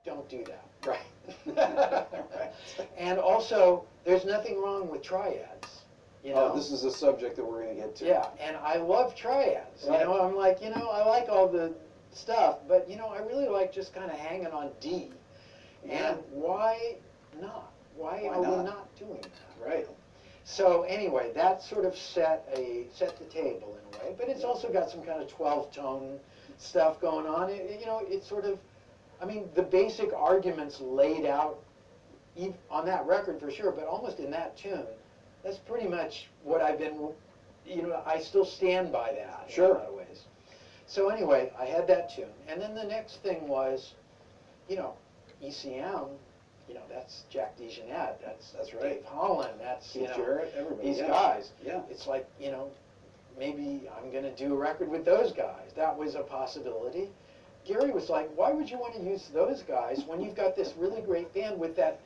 don't do that. Right. Right. And also, there's nothing wrong with triads. You know? Oh, this is a subject that we're going to get to. Yeah, and I love triads. Right. You know, I'm like, you know, I like all the stuff, but, you know, I really like just kind of hanging on D. Yeah. And why not? Why are we not doing that? Right. So anyway, that sort of set the table in a way, but it's also got some kind of 12-tone stuff going on. You know, it's sort of, I mean, the basic arguments laid out on that record for sure, but almost in that tune, that's pretty much what I've been, you know, I still stand by that in a lot of ways. So anyway, I had that tune, and then the next thing was, you know, ECM. You know, that's Jack DeJohnette, that's right. Dave Holland, that's, you know, Jarrett, everybody. These guys. Yeah. It's like, you know, maybe I'm going to do a record with those guys. That was a possibility. Gary was like, why would you want to use those guys when you've got this really great band with that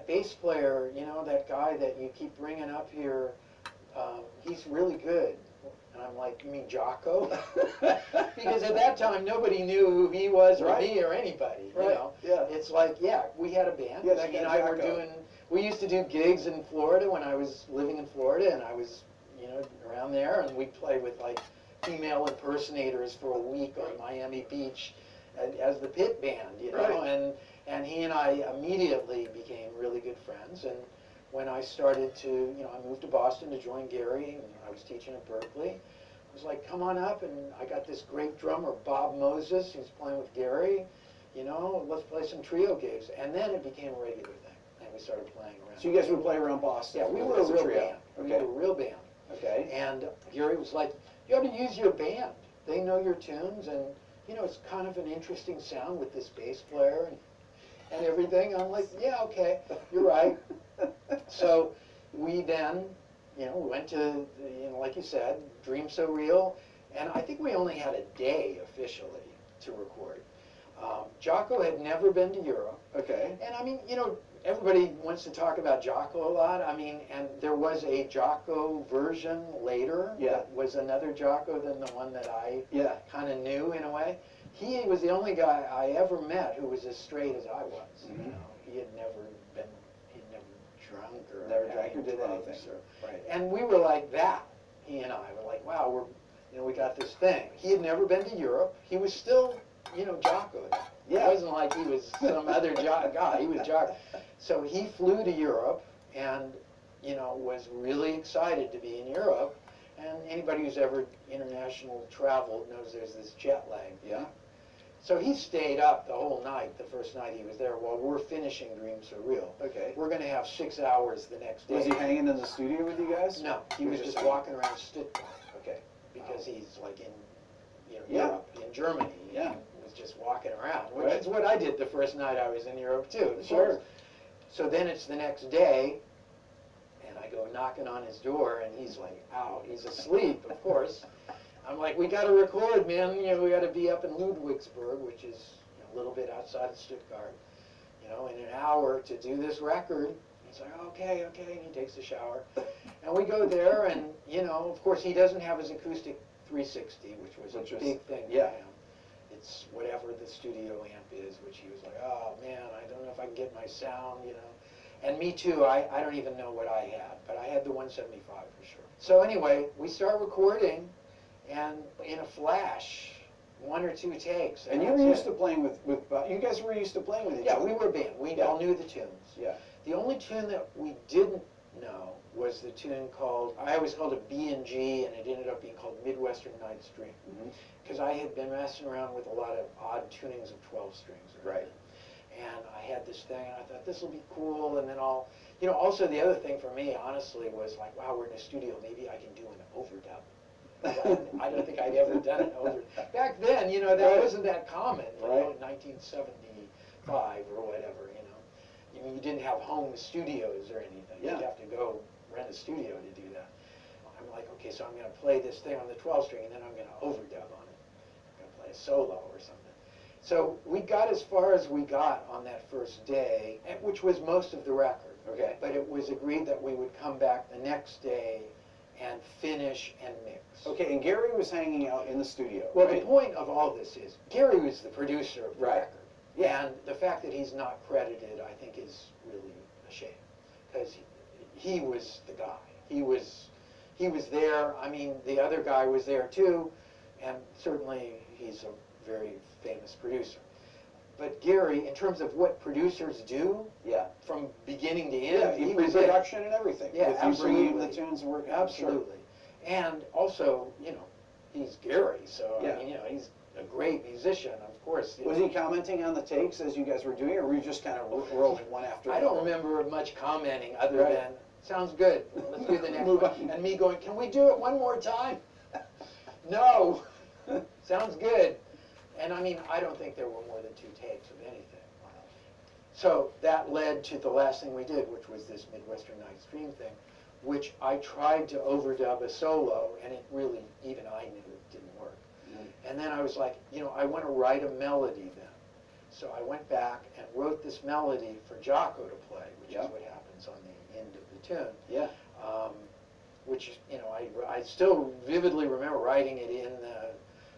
bass player, you know, that guy that you keep bringing up here, he's really good. And I'm like, you mean Jocko? Because at that time, nobody knew who he was or me or anybody, you know. Yeah. It's like, yeah, we had a band. Yes, Becky and I were doing, we used to do gigs in Florida when I was living in Florida, and I was, you know, around there, and we'd play with, like, female impersonators for a week on Miami Beach as the pit band, you know. And he and I immediately became really good friends. And when I started to, you know, I moved to Boston to join Gary, and I was teaching at Berkeley. I was like, come on up, and I got this great drummer, Bob Moses, who's playing with Gary, you know, let's play some trio gigs. And then it became a regular thing, and we started playing around. So you guys would play around Boston? Yeah, we were a real band. Okay. We were a real band. Okay. And Gary was like, you ought to use your band. They know your tunes, and, you know, it's kind of an interesting sound with this bass player and everything. I'm like, yeah, okay, you're right. So we then, you know, went to, you know, like you said, Dream So Real, and I think we only had a day officially to record. Jocko had never been to Europe. Okay. And I mean, you know, everybody wants to talk about Jocko a lot. I mean, and there was a Jocko version later that was another Jocko than the one that I kind of knew in a way. He was the only guy I ever met who was as straight as I was. You know, he had never drunk or never drank or did anything. Right. And we were like that. He and I were like, wow, you know, we got this thing. He had never been to Europe. He was still, you know, Jocko. Yeah. It wasn't like he was some other guy. He was Jocko. So he flew to Europe and, you know, was really excited to be in Europe. And anybody who's ever international traveled knows there's this jet lag. Yeah. So he stayed up the whole night, the first night he was there, while we're finishing Dream So Real. Okay. We're going to have 6 hours the next day. Was he hanging in the studio with you guys? No, he was just walking around Stuttgart. Okay. Because he's like in, you know, Europe, in Germany. Yeah. He was just walking around, which is what I did the first night I was in Europe too. Sure. So then it's the next day, and I go knocking on his door, and he's like out. He's asleep, of course. I'm like, we got to record, man. You know, we got to be up in Ludwigsburg, which is, you know, a little bit outside of Stuttgart, you know, in an hour to do this record. He's like, okay, and he takes a shower. And we go there, and, you know, of course, he doesn't have his acoustic 360, which was a big thing for him. It's whatever the studio amp is, which he was like, oh, man, I don't know if I can get my sound, you know. And me too, I don't even know what I had, but I had the 175 for sure. So anyway, we start recording. And in a flash, 1 or 2 takes. And you were used to playing with you guys were used to playing with each other. Yeah, we were a band. We all knew the tunes. Yeah. The only tune that we didn't know was the tune called, I always called it B&G, and it ended up being called Midwestern Night's Dream. Because I had been messing around with a lot of odd tunings of 12 strings. Right. And I had this thing, and I thought, this will be cool, and then I'll, you know, also the other thing for me, honestly, was like, wow, we're in a studio, maybe I can do an overdub. I don't think I'd ever done it over. Back then, you know, that wasn't that common, you know, in 1975 or whatever, you know. I mean, you didn't have home studios or anything. You'd have to go rent a studio to do that. I'm like, okay, so I'm going to play this thing on the 12 string, and then I'm going to overdub on it. I'm going to play a solo or something. So we got as far as we got on that first day, which was most of the record. Okay. But it was agreed that we would come back the next day and finish and mix. Okay, and Gary was hanging out in the studio. Well, the point of all this is, Gary was the producer of the record. And the fact that he's not credited, I think, is really a shame, because he was the guy. He was there. I mean, the other guy was there too, and certainly he's a very famous producer. But Gary, in terms of what producers do, from beginning to end, he was production and everything. Yeah, with you bringing absolutely. the tunes and working. Absolutely. And also, you know, he's Gary, so Yeah. I mean, you know, he's a great musician, of course. Was he commenting on the takes as you guys were doing, or were you just kind of rolling one after I another? don't remember much commenting other Right. than, sounds good, let's do the next Move one. on. And me going, can we do it one more time? No, sounds good. And I mean, I don't think there were more than 2 takes of anything. So that led to the last thing we did, which was this Midwestern Night Stream thing, which I tried to overdub a solo, and it really, even I knew it didn't work. And then I was like, you know, I want to write a melody then. So I went back and wrote this melody for Jocko to play, which is what happens on the end of the tune. Yeah. Which, you know, I still vividly remember writing it in the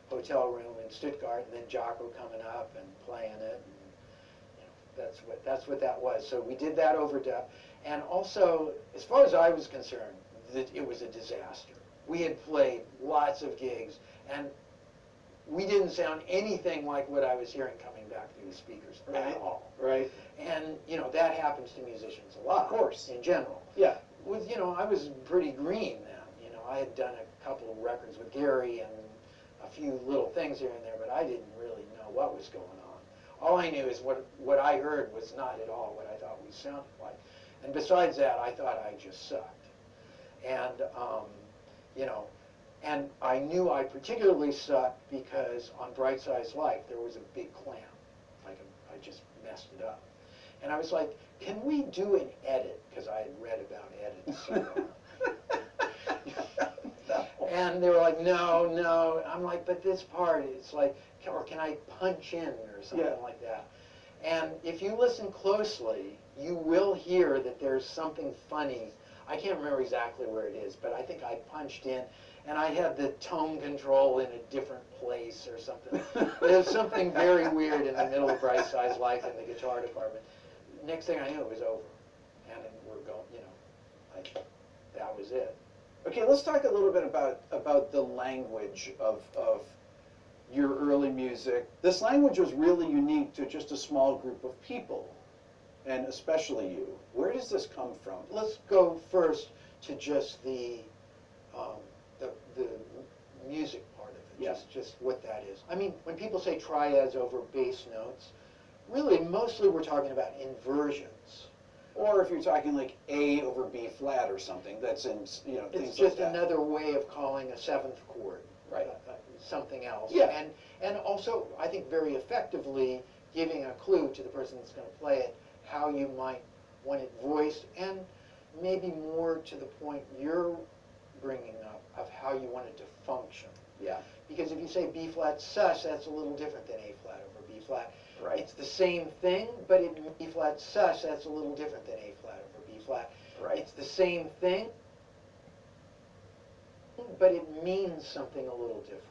hotel room in Stuttgart, and then Jocko coming up and playing it. And, you know, that's what that was. So we did that overdub. And also, as far as I was concerned, it was a disaster. We had played lots of gigs, and we didn't sound anything like what I was hearing coming back through the speakers at all. Right. And, you know, that happens to musicians a lot. Of course. In general. Yeah. With, you know, I was pretty green then. You know, I had done a couple of records with Gary and a few little things here and there, but I didn't really know what was going on. All I knew is what I heard was not at all what I thought we sounded like. And besides that, I thought I just sucked. And, you know, and I knew I particularly sucked because on Bright Size Life there was a big clamp. Like I just messed it up. And I was like, can we do an edit? Because I had read about edits. And they were like, no, no. I'm like, but this part, it's like, or can I punch in or something like that? And if you listen closely, you will hear that there's something funny. I can't remember exactly where it is, but I think I punched in, and I had the tone control in a different place or something. There's something very weird in the middle of Bright Size Life in the guitar department. Next thing I knew, it was over. And then we're going, you know, that was it. Okay, let's talk a little bit about the language of your early music. This language was really unique to just a small group of people, and especially you. Where does this come from? Let's go first to just the music part of it, just what that is. I mean, when people say triads over bass notes, really mostly we're talking about inversions. Or if you're talking like A over B flat or something, that's in, you know, things It's just like that. another way of calling a 7th chord, Right. Something else. Yeah. And also, I think very effectively giving a clue to the person that's going to play it, how you might want it voiced, and maybe more to the point you're bringing up of how you want it to function. Yeah. Because if you say B flat sus, that's a little different than A flat over B flat. Right. It's the same thing, but in B flat sus, that's a little different than A flat over B flat. Right. It's the same thing, but it means something a little different.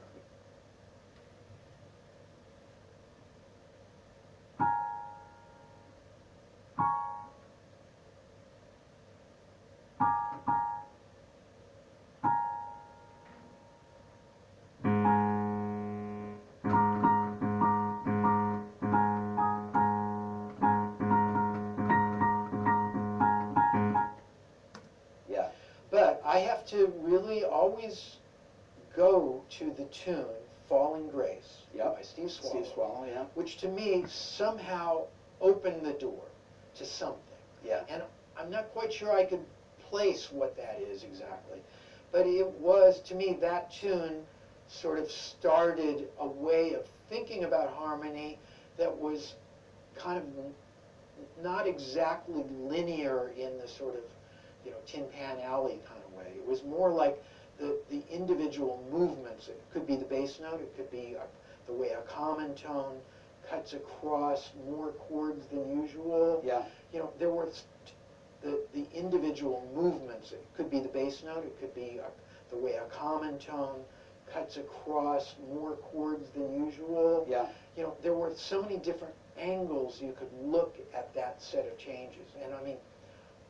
Yeah. But I have to really always go to the tune Falling Grace by Steve Swallow, Steve Swallow, yeah. which to me somehow opened the door to something. Yeah. And I'm not quite sure I could place what that is exactly, but it was, to me, that tune sort of started a way of thinking about harmony that was kind of not exactly linear in the sort of, you know, Tin Pan Alley kind of way. It was more like the individual movements. It could be the bass note, it could be the way a common tone cuts across more chords than usual. Yeah. You know, there were the individual movements. It could be the bass note, it could be the way a common tone cuts across more chords than usual. Yeah. You know, there were so many different angles you could look at that set of changes. And I mean,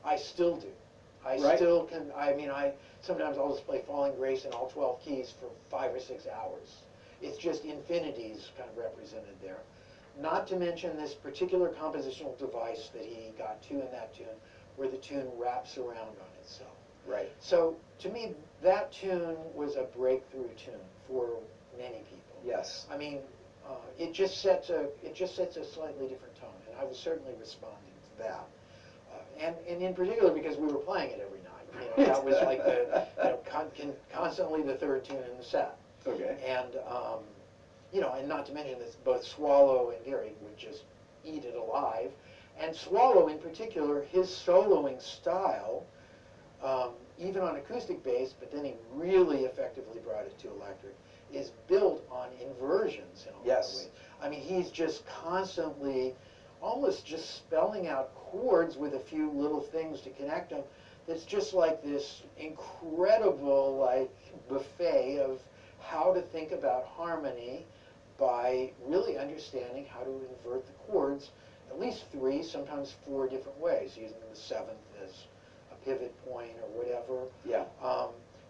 I still do. I Right. still can, I mean, sometimes I'll just play Falling Grace in all 12 keys for 5 or 6 hours. It's just infinities kind of represented there. Not to mention this particular compositional device that he got to in that tune, where the tune wraps around on itself. Right. So to me, that tune was a breakthrough tune for many people. Yes. I mean, it just sets a slightly different tone, and I was certainly responding to that. And in particular because we were playing it every night. You know, that was like the constantly the third tune in the set. Okay. And you know, and not to mention that both Swallow and Gary would just eat it alive. And Swallow in particular, his soloing style, even on acoustic bass, but then he really effectively brought it to electric, is built on inversions in a lot of Yes. ways. I mean, he's just constantly, almost just spelling out chords with a few little things to connect them. It's just like this incredible, like, buffet of how to think about harmony by really understanding how to invert the chords at least 3, sometimes 4 different ways, using the 7th as a pivot point or whatever. Yeah.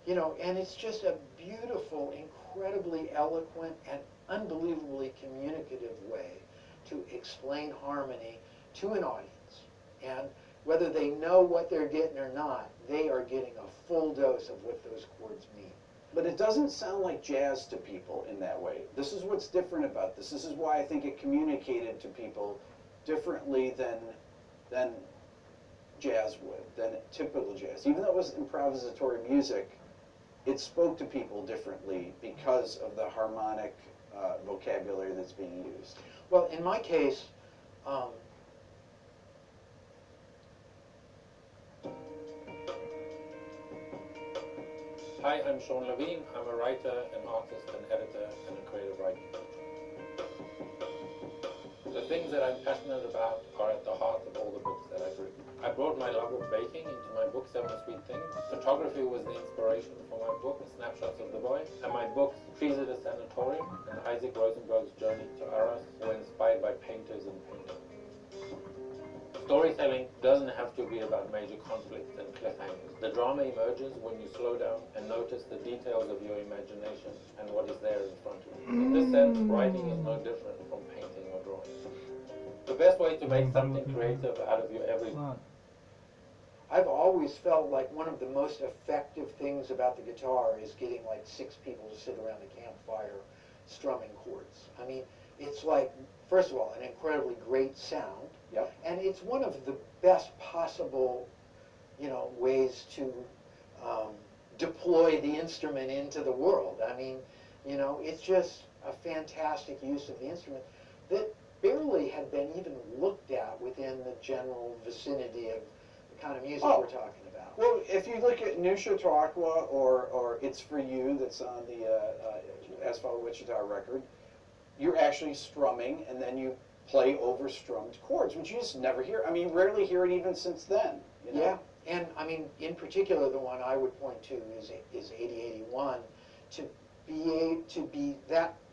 You know, and it's just a beautiful, incredibly eloquent, and unbelievably communicative way to explain harmony to an audience. And whether they know what they're getting or not, they are getting a full dose of what those chords mean. But it doesn't sound like jazz to people in that way. This is what's different about this. This is why I think it communicated to people differently than jazz would, than typical jazz. Even though it was improvisatory music, it spoke to people differently because of the harmonic vocabulary that's being used. Well, in my case, Hi, I'm Sean Levine. I'm a writer, an artist, an editor, and a creative writing coach. The things that I'm passionate about are at the heart of all the books that I've written. I brought my love of baking into my book, 7 Sweet Things. Photography was the inspiration for my book, Snapshots of the Boy. And my books, Trees at a Sanatorium and Isaac Rosenberg's Journey to Arras, were inspired by painters and painters. Storytelling doesn't have to be about major conflicts and cliffhangers. The drama emerges when you slow down and notice the details of your imagination and what is there in front of you. In this sense, writing is no different from painting or drawing. The best way to make something creative out of your everyday. I've always felt like one of the most effective things about the guitar is getting like 6 people to sit around the campfire strumming chords. I mean, it's like, first of all, an incredibly great sound. Yep. And it's one of the best possible, you know, ways to deploy the instrument into the world. I mean, you know, it's just a fantastic use of the instrument that barely had been even looked at within the general vicinity of the kind of music we're talking about. Well, if you look at New Chautauqua or It's For You, that's on the Asphalt Wichita record, you're actually strumming and then you play over strummed chords, which you just never hear. I mean, rarely hear it even since then. You know? Yeah, and I mean, in particular, the one I would point to is 8081, to be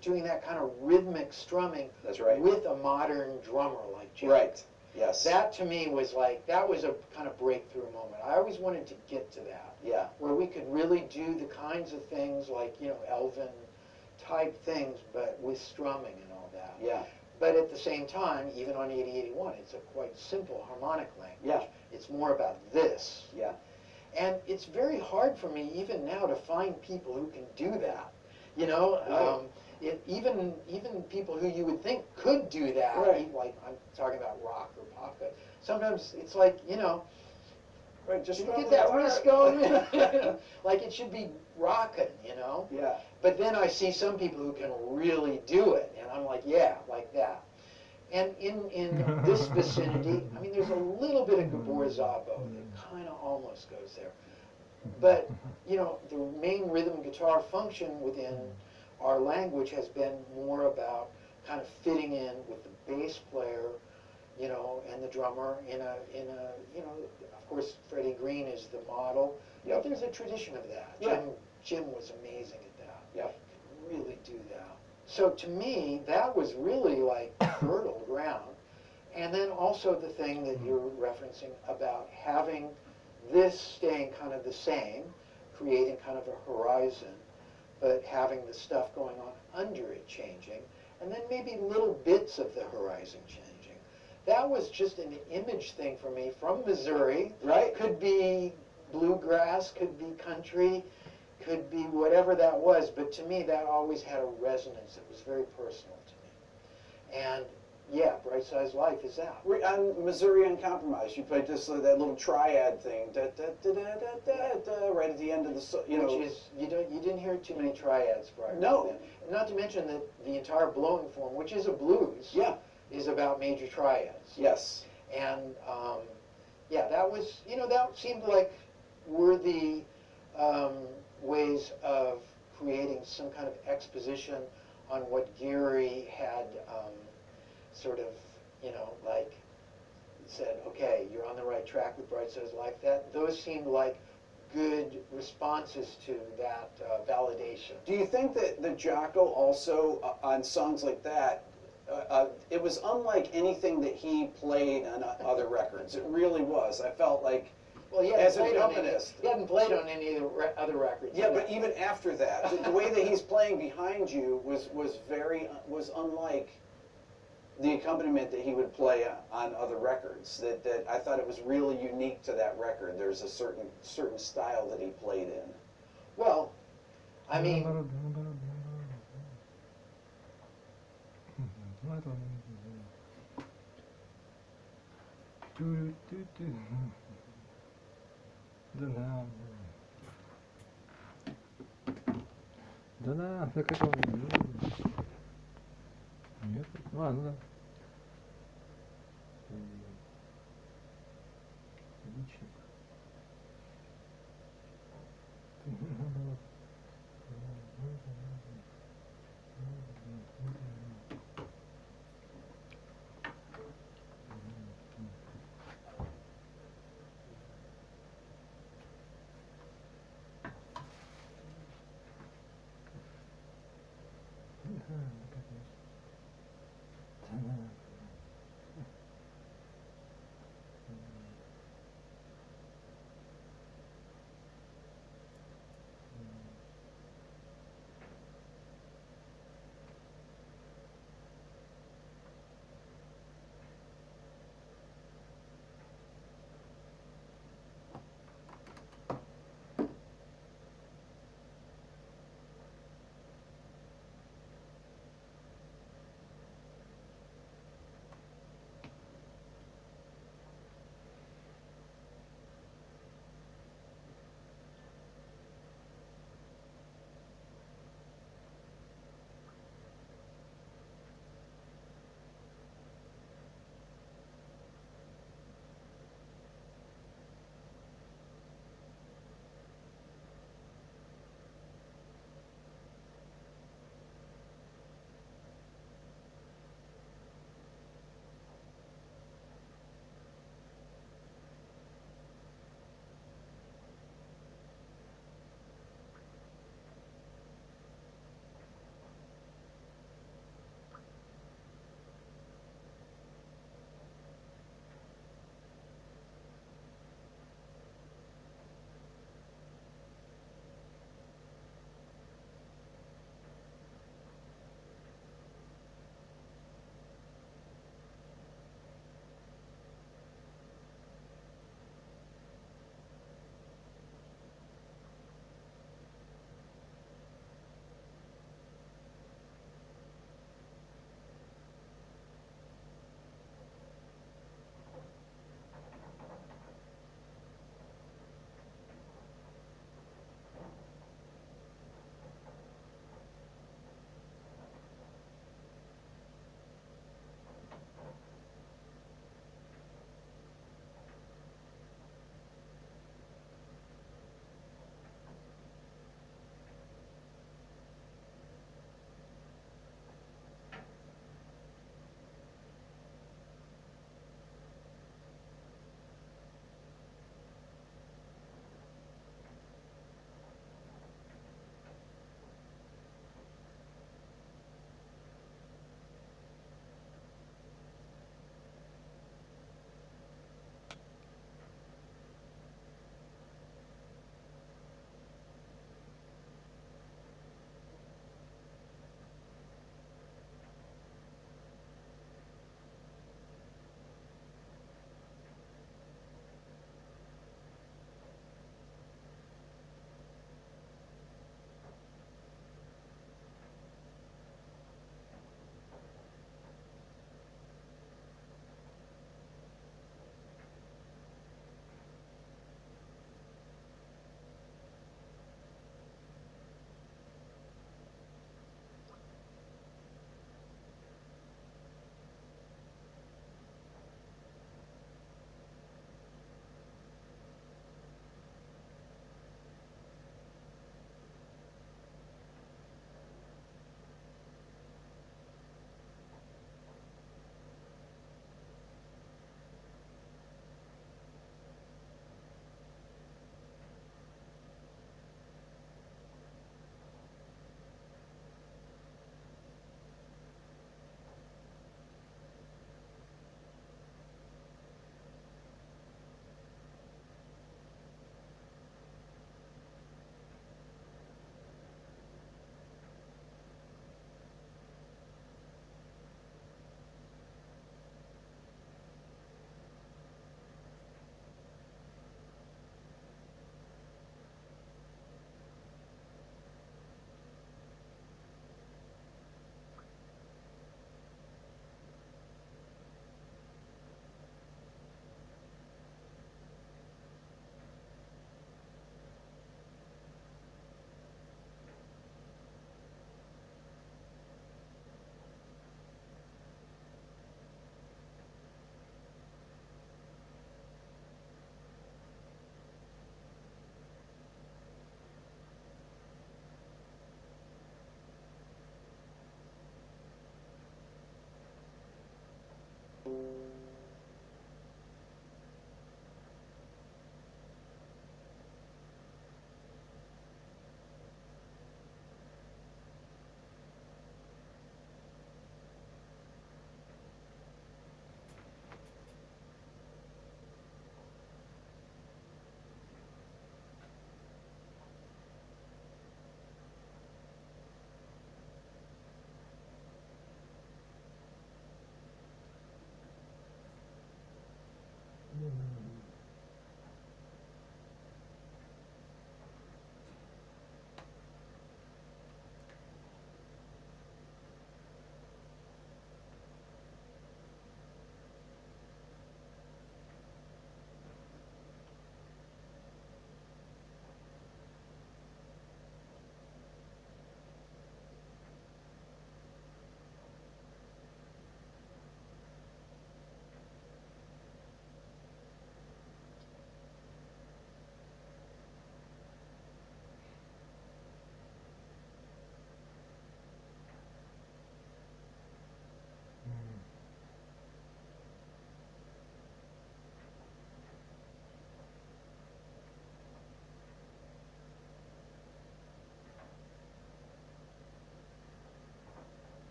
doing that kind of rhythmic strumming. That's right. With a modern drummer like Jack. Right. Yes. That to me was like, that was a kind of breakthrough moment. I always wanted to get to that. Yeah. Where we could really do the kinds of things like, you know, Elvin type things, but with strumming and all that. Yeah. But at the same time, even on 8081, it's a quite simple harmonic language. Yeah. It's more about this. Yeah. And it's very hard for me even now to find people who can do that. You know, even people who you would think could do that, Right. like I'm talking about rock or pop, but sometimes it's like, you know, Right. Just get that wrist going, like it should be rocking, you know? Yeah. But then I see some people who can really do it, and I'm like, yeah, like that. And in this vicinity, I mean, there's a little bit of Gubaev that kind of almost goes there. But, you know, the main rhythm guitar function within our language has been more about kind of fitting in with the bass player, you know, and the drummer in a you know, of course, Freddie Green is the model. Yep. But there's a tradition of that. Yeah. Jim was amazing at that. Yep. Could really do that. So to me, that was really like fertile ground. And then also the thing that you're referencing about having this staying kind of the same, creating kind of a horizon, but having the stuff going on under it changing, and then maybe little bits of the horizon changing. That was just an image thing for me from Missouri. Right. Could be bluegrass, could be country, could be whatever that was, but to me that always had a resonance that was very personal to me. And yeah, Bright Size Life is out. On Missouri Uncompromised, you played this that little triad thing, da, da, da, da, da, da, right at the end of the Which is, you didn't hear too many triads prior to No. that. And not to mention that the entire blowing form, which is a blues, Yeah. is about major triads. Yes. And yeah, that was, that seemed like worthy ways of creating some kind of exposition on what Geary had sort of, like said, okay, you're on the right track with Bright Size Life. Those seemed like good responses to that validation. Do you think that the Jocko also, on songs like that, it was unlike anything that he played on other records? It really was. I felt like, Well, as an accompanist. He hadn't played on any of the other records. Yeah, but even after that, the way that he's playing behind you was unlike the accompaniment that he would play on other records. That I thought it was really unique to that record. There's a certain style that he played in. Well, I mean, Да-да, так это... Нет, ладно, да. Личник.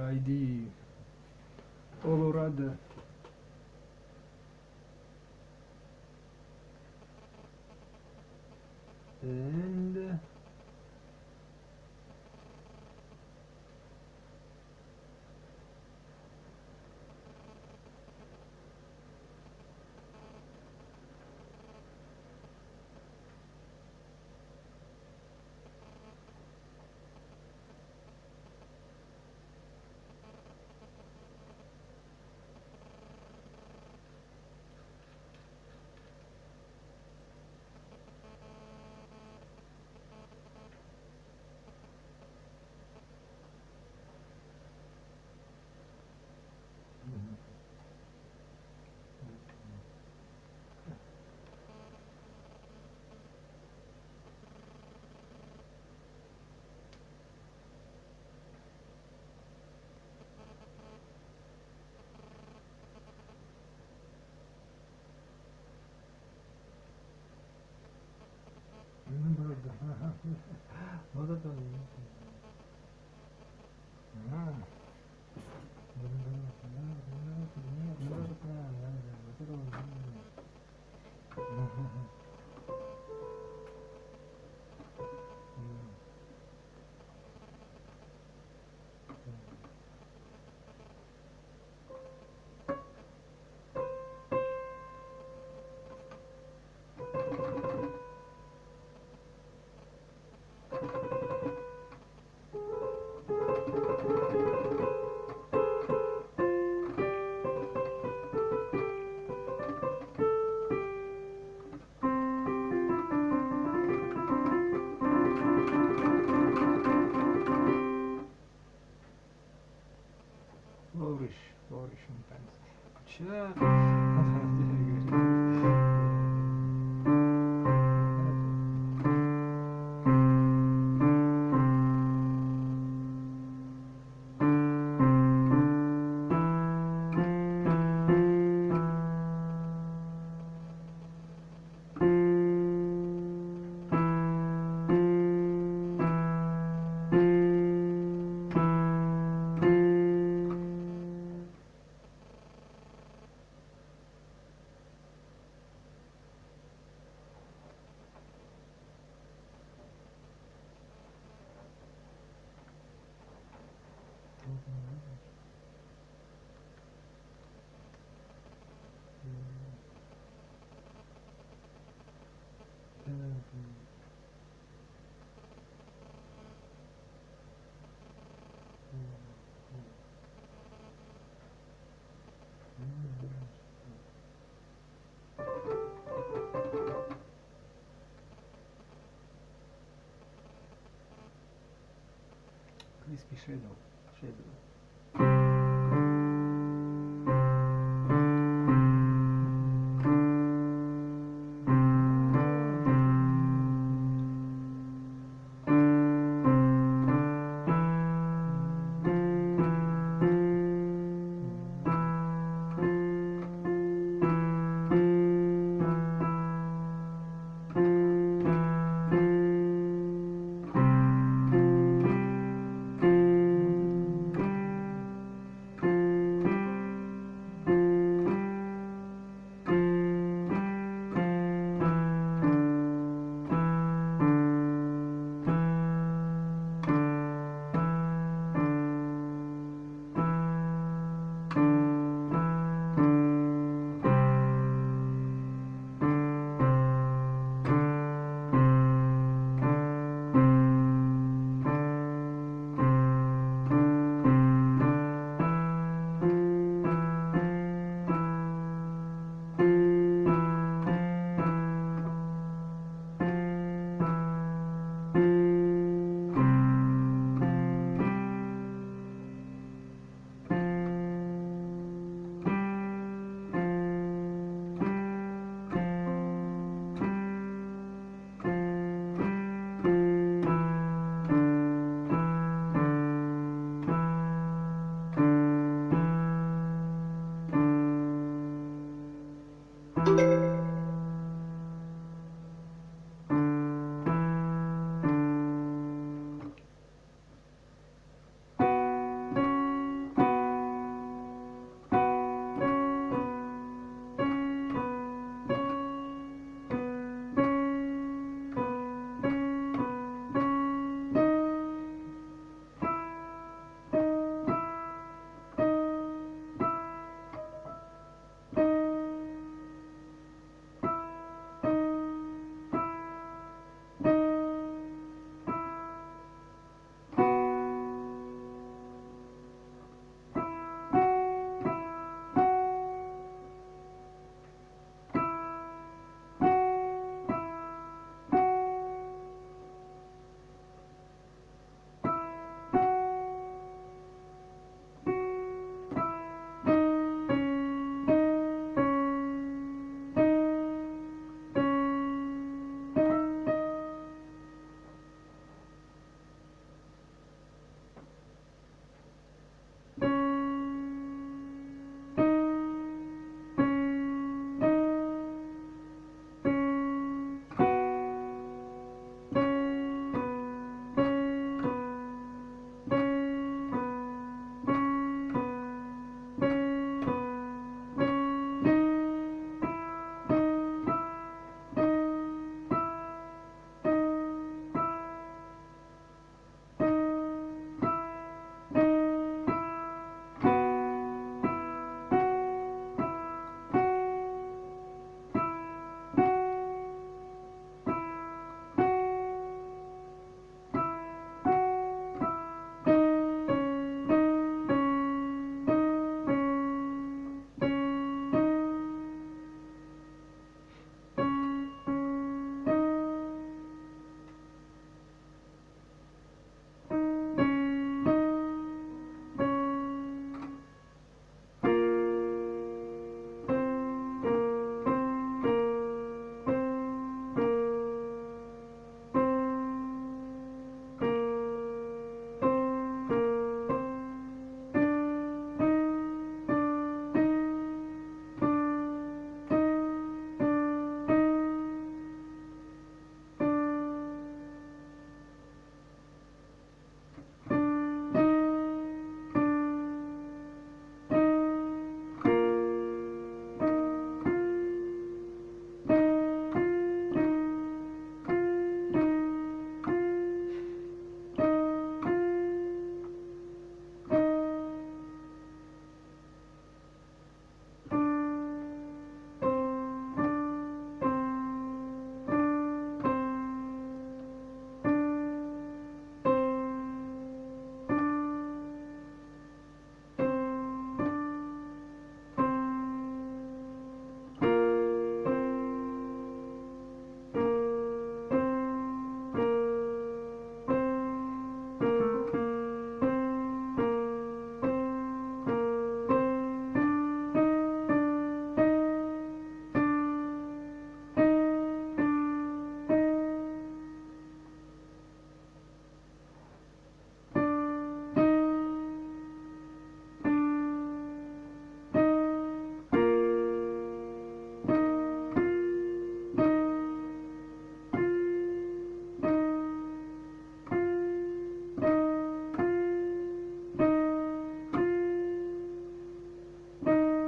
ID, Colorado. And вот это. Flourish, Чё? Crispy shadow.